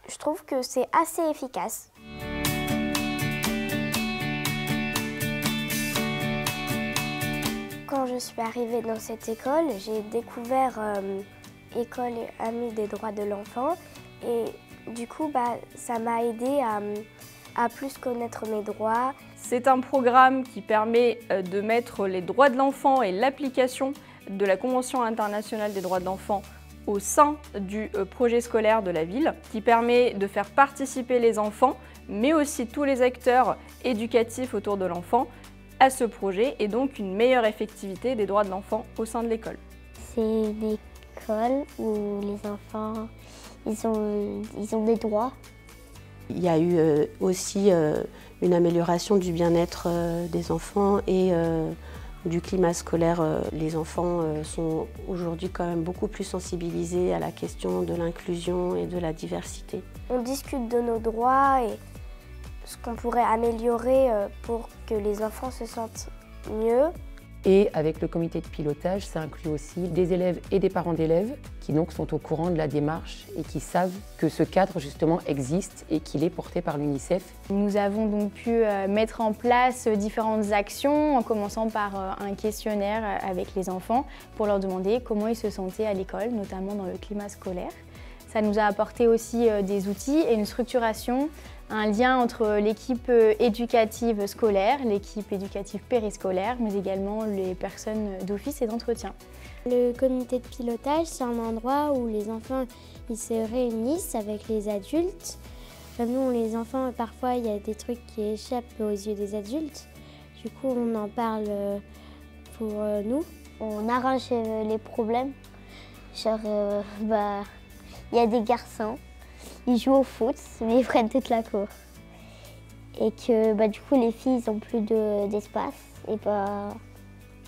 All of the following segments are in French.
Je trouve que c'est assez efficace. Quand je suis arrivée dans cette école, j'ai découvert École Amie des droits de l'enfant et du coup, ça m'a aidée à plus connaître mes droits. C'est un programme qui permet de mettre les droits de l'enfant et l'application de la Convention internationale des droits de l'enfant au sein du projet scolaire de la ville, qui permet de faire participer les enfants, mais aussi tous les acteurs éducatifs autour de l'enfant, à ce projet et donc une meilleure effectivité des droits de l'enfant au sein de l'école. C'est une école où les enfants ils ont des droits. Il y a eu aussi une amélioration du bien-être des enfants et du climat scolaire. Les enfants sont aujourd'hui quand même beaucoup plus sensibilisés à la question de l'inclusion et de la diversité. On discute de nos droits et ce qu'on pourrait améliorer pour que les enfants se sentent mieux. Et avec le comité de pilotage, ça inclut aussi des élèves et des parents d'élèves qui donc sont au courant de la démarche et qui savent que ce cadre justement existe et qu'il est porté par l'UNICEF. Nous avons donc pu mettre en place différentes actions en commençant par un questionnaire avec les enfants pour leur demander comment ils se sentaient à l'école, notamment dans le climat scolaire. Ça nous a apporté aussi des outils et une structuration, un lien entre l'équipe éducative scolaire, l'équipe éducative périscolaire, mais également les personnes d'office et d'entretien. Le comité de pilotage, c'est un endroit où les enfants ils se réunissent avec les adultes. Nous, les enfants, parfois, il y a des trucs qui échappent aux yeux des adultes. Du coup, on en parle pour nous. On arrange les problèmes. Genre, il y a des garçons, ils jouent au foot, mais ils prennent toute la cour. Et que du coup, les filles n'ont plus d'espace. Et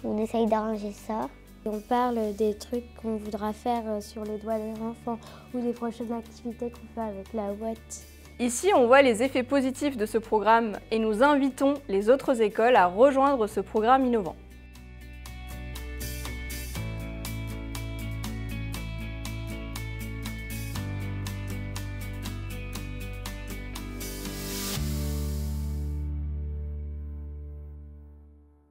on essaye d'arranger ça. On parle des trucs qu'on voudra faire sur les doigts des enfants ou des prochaines activités qu'on fait avec la boîte. Ici, on voit les effets positifs de ce programme et nous invitons les autres écoles à rejoindre ce programme innovant.